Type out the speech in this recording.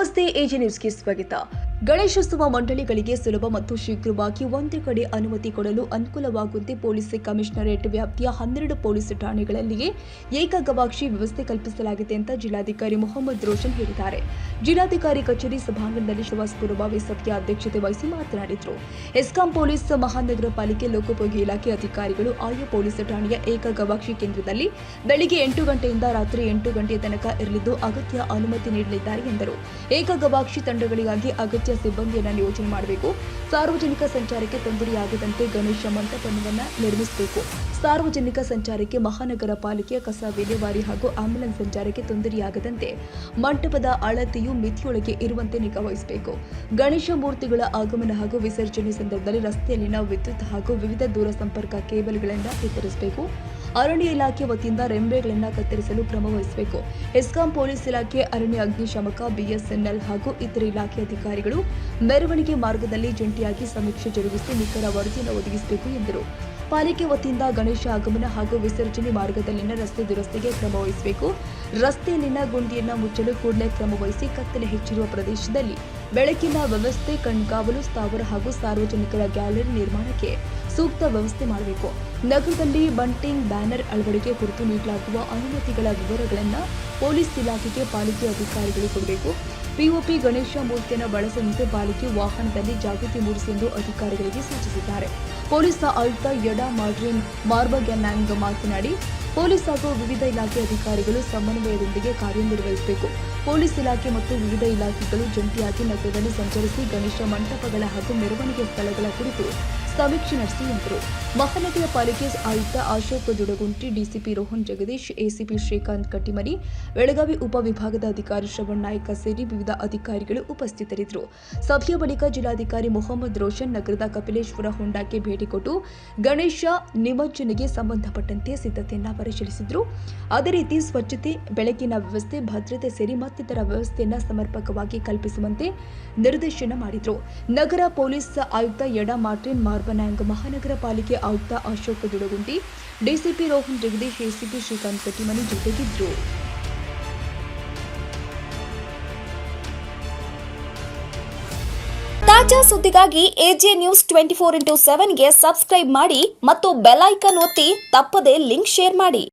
ನಮಸ್ತೆ, ಎಜಿ ನ್ಯೂಸ್ಗೆ ಸ್ವಾಗತ. ಗಣೇಶೋತ್ಸವ ಮಂಡಳಿಗಳಿಗೆ ಸುಲಭ ಮತ್ತು ಶೀಘ್ರವಾಗಿ ಒಂದೇ ಕಡೆ ಅನುಮತಿ ಕೊಡಲು ಅನುಕೂಲವಾಗುವಂತೆ ಪೊಲೀಸ್ ಕಮಿಷನರೇಟ್ ವ್ಯಾಪ್ತಿಯ 12 ಪೊಲೀಸ್ ಠಾಣೆಗಳಲ್ಲಿ ಏಕಗವಾಕ್ಷಿ ವ್ಯವಸ್ಥೆ ಕಲ್ಪಿಸಲಾಗಿದೆ ಅಂತ ಜಿಲ್ಲಾಧಿಕಾರಿ ಮೊಹಮ್ಮದ್ ರೋಷನ್ ಹೇಳಿದ್ದಾರೆ. ಜಿಲ್ಲಾಧಿಕಾರಿ ಕಚೇರಿ ಸಭಾಂಗಣದಲ್ಲಿ ಶ್ರೀನಿವಾಸ್ ಪೂರ್ವಭಾವಿ ಸಭೆಯ ಅಧ್ಯಕ್ಷತೆ ವಹಿಸಿ ಮಾತನಾಡಿದರು. ಎಸ್ಕಾಂ ಪೊಲೀಸ್ ಮಹಾನಗರ ಪಾಲಿಕೆ ಲೋಕೋಪಯೋಗಿ ಇಲಾಖೆ ಅಧಿಕಾರಿಗಳು ಆಯಾ ಪೊಲೀಸ್ ಠಾಣೆಯ ಏಕಗವಾಕ್ಷಿ ಕೇಂದ್ರದಲ್ಲಿ ಬೆಳಗ್ಗೆ 8 ಗಂಟೆಯಿಂದ ರಾತ್ರಿ 8 ಗಂಟೆಯ ತನಕ ಇರಲಿದ್ದು ಅಗತ್ಯ ಅನುಮತಿ ನೀಡಲಿದ್ದಾರೆ ಎಂದರು. ಏಕಗವಾಕ್ಷಿ ತಂಡಗಳಿಗಾಗಿ ಅಗತ್ಯ ಸಿಬ್ಬಂದಿಯನ್ನು ನಿಯೋಜನೆ ಮಾಡಬೇಕು. ಸಾರ್ವಜನಿಕ ಸಂಚಾರಕ್ಕೆ ತೊಂದರೆಯಾಗದಂತೆ ಗಣೇಶ ಮಂಟಪವನ್ನು ನಿರ್ಮಿಸಬೇಕು. ಸಾರ್ವಜನಿಕ ಸಂಚಾರಕ್ಕೆ ಮಹಾನಗರ ಪಾಲಿಕೆಯ ಕಸ ವಿಲೇವಾರಿ ಹಾಗೂ ಆಂಬ್ಯುಲೆನ್ಸ್ ಸಂಚಾರಕ್ಕೆ ತೊಂದರೆಯಾಗದಂತೆ ಮಂಟಪದ ಅಳತೆಯು ಮಿತಿಯೊಳಗೆ ಇರುವಂತೆ ನಿಗಾ ವಹಿಸಬೇಕು. ಗಣೇಶ ಮೂರ್ತಿಗಳ ಆಗಮನ ಹಾಗೂ ವಿಸರ್ಜನೆ ಸಂದರ್ಭದಲ್ಲಿ ರಸ್ತೆಯಲ್ಲಿನ ವಿದ್ಯುತ್ ಹಾಗೂ ವಿವಿಧ ದೂರ ಸಂಪರ್ಕ ಕೇಬಲ್ಗಳನ್ನು ಎತ್ತರಿಸಬೇಕು. ಅರಣ್ಯ ಇಲಾಖೆ ವತಿಯಿಂದ ರೆಂಬೆಗಳನ್ನು ಕತ್ತರಿಸಲು ಕ್ರಮ ವಹಿಸಬೇಕು. ಎಸ್ಕಾಂ ಪೊಲೀಸ್ ಇಲಾಖೆ, ಅರಣ್ಯ ಅಗ್ನಿಶಾಮಕ, ಬಿಎಸ್ಎನ್ಎಲ್ ಹಾಗೂ ಇತರೆ ಇಲಾಖೆ ಅಧಿಕಾರಿಗಳು ಮೆರವಣಿಗೆ ಮಾರ್ಗದಲ್ಲಿ ಜಂಟಿಯಾಗಿ ಸಮೀಕ್ಷೆ ಜರುಗಿಸಿ ನಿಖರ ವರದಿಯನ್ನು ಒದಗಿಸಬೇಕು ಎಂದರು. ಪಾಲಿಕೆ ವತಿಯಿಂದ ಗಣೇಶ ಆಗಮನ ಹಾಗೂ ವಿಸರ್ಜನೆ ಮಾರ್ಗದಲ್ಲಿನ ರಸ್ತೆ ದುರಸ್ತಿಗೆ ಕ್ರಮ ವಹಿಸಬೇಕು. ರಸ್ತೆಯಲ್ಲಿನ ಗುಂಡಿಯನ್ನು ಮುಚ್ಚಲು ಕೂಡಲೇ ಕ್ರಮ ವಹಿಸಿ ಕತ್ತಲೆ ಹೆಚ್ಚಿರುವ ಪ್ರದೇಶದಲ್ಲಿ ಬೆಳಕಿನ ವ್ಯವಸ್ಥೆ, ಕಣ್ಗಾವಲು ಸ್ಥಾವರ ಹಾಗೂ ಸಾರ್ವಜನಿಕರ ಗ್ಯಾಲರಿ ನಿರ್ಮಾಣಕ್ಕೆ ಸೂಕ್ತ ವ್ಯವಸ್ಥೆ ಮಾಡಬೇಕು. ನಗರದಲ್ಲಿ ಬಂಟಿಂಗ್ ಬ್ಯಾನರ್ ಅಳವಡಿಕೆ ಕುರಿತು ನೀಡಲಾಗುವ ಅನುಮತಿಗಳ ವಿವರಗಳನ್ನು ಪೊಲೀಸ್ ಇಲಾಖೆಗೆ ಪಾಲಿಕೆ ಅಧಿಕಾರಿಗಳು ಕೊಡಬೇಕು. ಪಿಒಪಿ ಗಣೇಶ ಮೂರ್ತಿಯನ್ನು ಬಳಸದಂತೆ ಪಾಲಿಕೆ ವಾಹನದಲ್ಲಿ ಜಾಗೃತಿ ಮೂಡಿಸಿ ಎಂದು ಅಧಿಕಾರಿಗಳಿಗೆ ಸೂಚಿಸಿದ್ದಾರೆ. ಪೊಲೀಸ್ ಆಯುಕ್ತ ಯಡಾ ಮಾಡ್ರಿನ್ ಮಾರ್ಬಗ್ಯಾನ್ಯಾಂಗ್ ಮಾತನಾಡಿ, ಪೊಲೀಸ್ ಹಾಗೂ ವಿವಿಧ ಇಲಾಖೆ ಅಧಿಕಾರಿಗಳು ಸಮನ್ವಯದೊಂದಿಗೆ ಕಾರ್ಯನಿರ್ವಹಿಸಬೇಕು. ಪೊಲೀಸ್ ಇಲಾಖೆ ಮತ್ತು ವಿವಿಧ ಇಲಾಖೆಗಳು ಜಂಟಿಯಾಗಿ ನಗರದಲ್ಲಿ ಸಂಚರಿಸಿ ಗಣೇಶ ಮಂಟಪಗಳ ಹಾಗೂ ಮೆರವಣಿಗೆ ಸ್ಥಳಗಳ ಕುರಿತು ಸಮೀಕ್ಷೆ ನಡೆಸಿ ಎಂದರು. ಮಹಾನಗರ ಪಾಲಿಕೆ ಆಯುಕ್ತ ಅಶೋಕ್ ದುಡಗುಂಟಿ, ಡಿಸಿಪಿ ರೋಹನ್ ಜಗದೀಶ್, ಎಸಿಪಿ ಶ್ರೀಕಾಂತ್ ಕಟ್ಟಿಮನಿ, ಬೆಳಗಾವಿ ಉಪವಿಭಾಗದ ಅಧಿಕಾರಿ ಶ್ರವಣ್ ನಾಯ್ಕ ಸೇರಿ ವಿವಿಧ ಅಧಿಕಾರಿಗಳು ಉಪಸ್ಥಿತರಿದ್ದರು. ಸಭೆಯ ಬಳಿಕ ಜಿಲ್ಲಾಧಿಕಾರಿ ಮೊಹಮ್ಮದ್ ರೋಷನ್ ನಗರದ ಕಪಿಲೇಶ್ವರ ಹೊಂಡಕ್ಕೆ ಭೇಟಿ ಕೊಟ್ಟು ಗಣೇಶ ನಿಮಜ್ಜನೆಗೆ ಸಂಬಂಧಪಟ್ಟಂತೆ ಸಿದ್ಧತೆಯನ್ನು ಪರಿಶೀಲಿಸಿದರು. ಅದೇ ರೀತಿ ಸ್ವಚ್ಛತೆ, ಬೆಳಕಿನ ವ್ಯವಸ್ಥೆ, ಭದ್ರತೆ ಸೇರಿ ಮತ್ತಿತರ ವ್ಯವಸ್ಥೆಯನ್ನು ಸಮರ್ಪಕವಾಗಿ ಕಲ್ಪಿಸುವಂತೆ ನಿರ್ದೇಶನ ಮಾಡಿದರು. ನಗರ ಪೊಲೀಸ್ ಆಯುಕ್ತ ಯಡಾ ಮಾರ್ಟಿನ್ ಮಾರ್ಬನ್ಯಾಂಗ್, ಮಹಾನಗರ ಪಾಲಿಕೆ ಆಯುಕ್ತ ಅಶೋಕ್ ದುಡಗುಂಟಿ, ಡಿಸಿಪಿ ರೋಹನ್ ಜಗದೀಶ್, ಎಸಿಪಿ ಶ್ರೀಕಾಂತ್ ಕಟ್ಟಿಮನಿ ಜೊತೆಗಿದ್ದರು. ತಾಜಾ ಸುದ್ದಿಗಾಗಿ ಎಜೆ ನ್ಯೂಸ್ 24x7ಗೆ ಸಬ್ಸ್ಕ್ರೈಬ್ ಮಾಡಿ ಮತ್ತು ಬೆಲ್ ಐಕಾನ್ ಒತ್ತಿ ತಪ್ಪದೇ ಲಿಂಕ್ ಶೇರ್ ಮಾಡಿ.